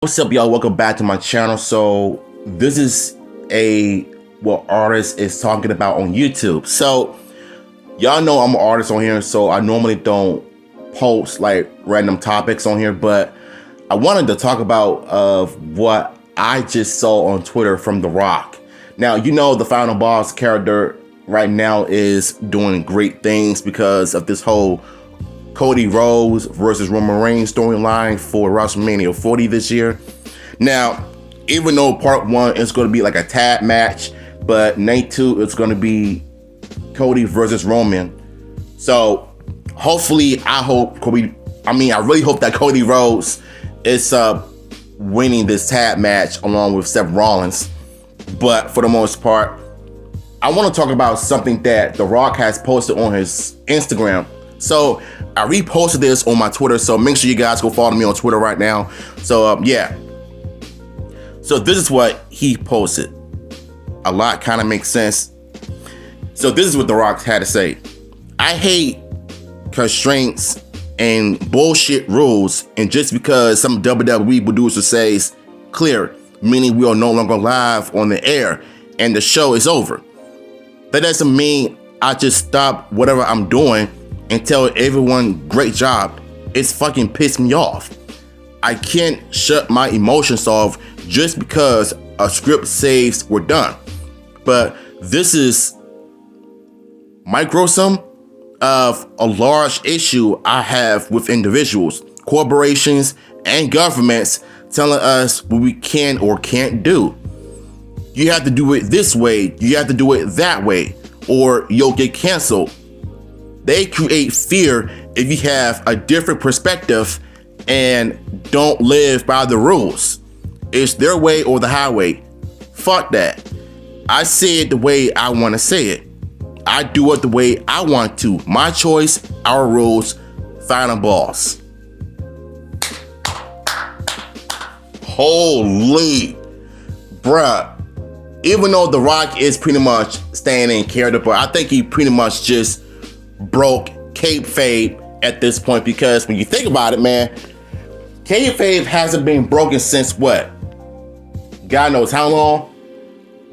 What's up, y'all? Welcome back to my channel. So this is what artist is talking about on YouTube. So y'all know I'm an artist on here, so I normally don't post like random topics on here, but I wanted to talk about what I just saw on Twitter from The Rock. Now, you know, the final boss character right now is doing great things because of this whole Cody Rhodes versus Roman Reigns storyline for WrestleMania 40 this year. Now, even though part 1 is going to be like a tag match, but night 2 it's going to be Cody versus Roman. So hopefully, I really hope that Cody Rhodes is winning this tag match along with Seth Rollins. But for the most part, I want to talk about something that The Rock has posted on his Instagram. So I reposted this on my Twitter, so make sure you guys go follow me on Twitter right now. So yeah. So this is what he posted. A lot kind of makes sense. So this is what The Rock had to say. I hate constraints and bullshit rules, and just because some WWE producer says clear, meaning we are no longer live on the air and the show is over, that doesn't mean I just stop whatever I'm doing and tell everyone great job. It's fucking pissed me off. I can't shut my emotions off just because a script says we're done. But this is microsome of a large issue I have with individuals, corporations, and governments telling us what we can or can't do. You have to do it this way, you have to do it that way, or you'll get canceled. They create fear if you have a different perspective and don't live by the rules. It's their way or the highway. Fuck that. I say it the way I want to say it. I do it the way I want to. My choice, our rules, final boss. Holy bruh. Even though The Rock is pretty much staying in character, but I think he pretty much just broke kayfabe at this point, because when you think about it, man, kayfabe hasn't been broken since what? God knows how long.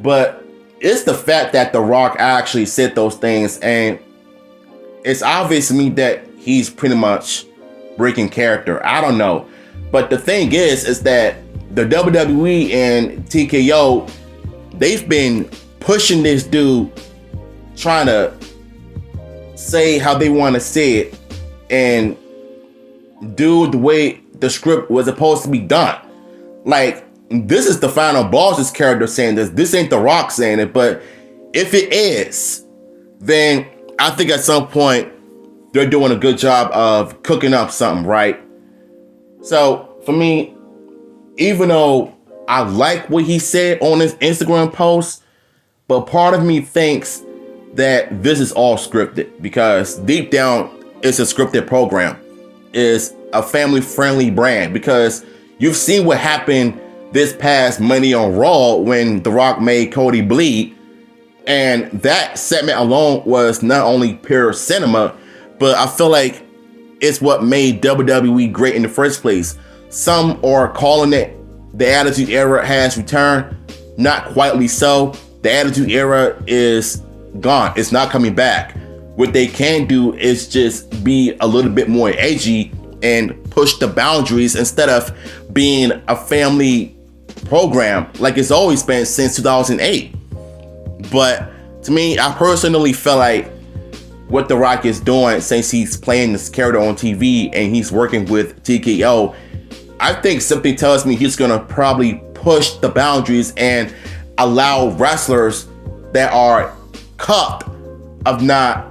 But it's the fact that The Rock actually said those things, and it's obvious to me that he's pretty much breaking character. I don't know. But the thing is that the WWE and TKO, they've been pushing this dude, trying to say how they want to say it and do the way the script was supposed to be done. Like, this is the final boss's character saying this. This ain't The Rock saying it. But if it is, then I think at some point they're doing a good job of cooking up something, right? So for me, even though I like what he said on his Instagram post, but part of me thinks that this is all scripted, because deep down it's a scripted program. It's a family-friendly brand, because you've seen what happened this past Monday on Raw when The Rock made Cody bleed, and that segment alone was not only pure cinema, but I feel like it's what made WWE great in the first place. Some are calling it the Attitude Era has returned. Not quietly so. The Attitude Era is gone. It's not coming back. What they can do is just be a little bit more edgy and push the boundaries instead of being a family program like it's always been since 2008. But to me, I personally feel like what The Rock is doing, since he's playing this character on TV and he's working with TKO, I think something tells me he's gonna probably push the boundaries and allow wrestlers that are cuffed of not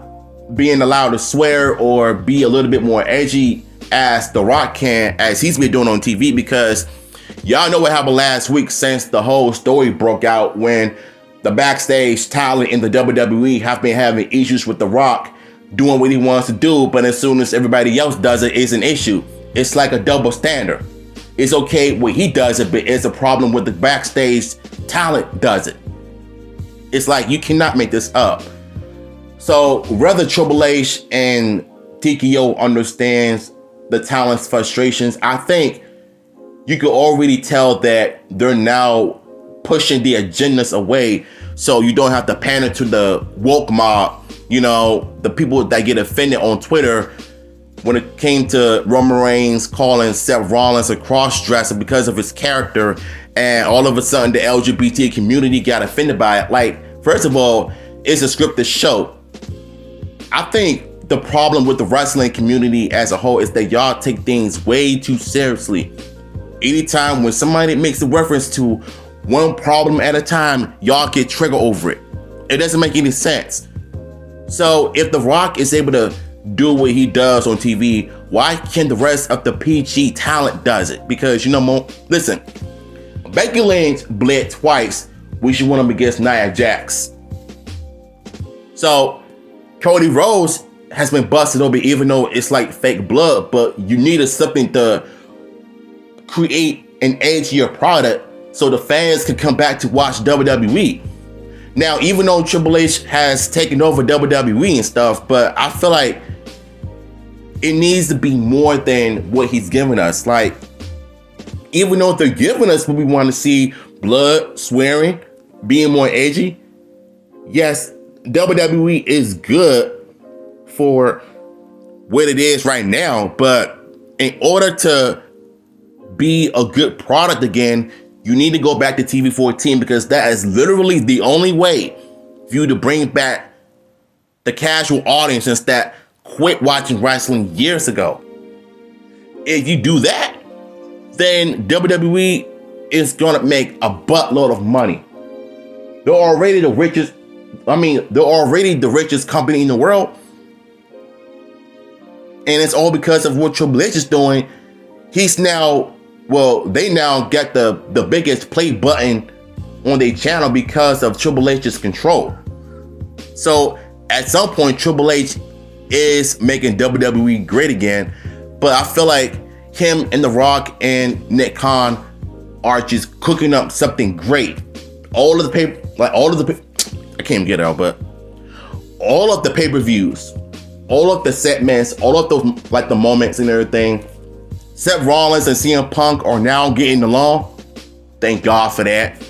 being allowed to swear or be a little bit more edgy as The Rock can, as he's been doing on TV. Because y'all know what happened last week, since the whole story broke out, when the backstage talent in the WWE have been having issues with The Rock doing what he wants to do, but as soon as everybody else does it, it's an issue. It's like a double standard. It's okay when he does it, but it's a problem when the backstage talent does it. It's like, you cannot make this up. So whether Triple H and TKO understands the talent's frustrations, I think you can already tell that they're now pushing the agendas away, so you don't have to pander to the woke mob, you know, the people that get offended on Twitter when it came to Roman Reigns calling Seth Rollins a cross-dresser because of his character, and all of a sudden the LGBT community got offended by it. Like, first of all, it's a scripted show. I think the problem with the wrestling community as a whole is that y'all take things way too seriously. Anytime when somebody makes a reference to one problem at a time, y'all get triggered over it. It doesn't make any sense. So if The Rock is able to do what he does on TV, why can't the rest of the PG talent does it? Because, you know, listen, Becky Lynch bled twice when she went up against Nia Jax. So Cody Rhodes has been busted over, even though it's like fake blood, but you needed something to create an edgier product so the fans could come back to watch WWE. Now, even though Triple H has taken over WWE and stuff, but I feel like it needs to be more than what he's giving us. Like, even though they're giving us what we want to see, blood, swearing, being more edgy, yes, WWE is good for what it is right now, but in order to be a good product again, you need to go back to TV 14, because that is literally the only way for you to bring back the casual audiences that quit watching wrestling years ago. If you do that, then WWE is gonna make a buttload of money. They're already the richest. They're already the richest company in the world, and it's all because of what Triple H is doing. He's now, well, they now get the biggest play button on their channel because of Triple H's control. So at some point, Triple H is making WWE great again, but I feel like him and The Rock and Nick Khan are just cooking up something great. All of the I can't even get it out, but all of the pay-per-views, all of the segments, all of those, like the moments and everything, Seth Rollins and CM Punk are now getting along. Thank God for that.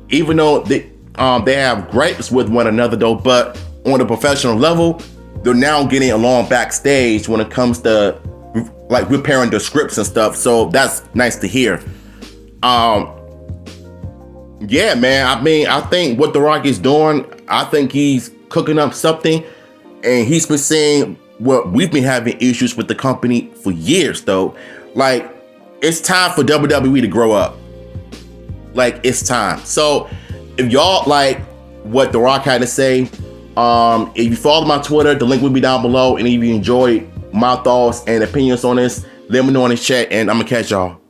Even though they have gripes with one another though, but on a professional level, they're now getting along backstage when it comes to like repairing the scripts and stuff. So that's nice to hear. Yeah, man. I think what The Rock is doing, I think he's cooking up something, and he's been saying what we've been having issues with the company for years, though. Like, it's time for WWE to grow up. Like, it's time. So, if y'all like what The Rock had to say, if you follow my Twitter, the link will be down below. And if you enjoyed my thoughts and opinions on this, let me know in the chat, and I'm gonna catch y'all.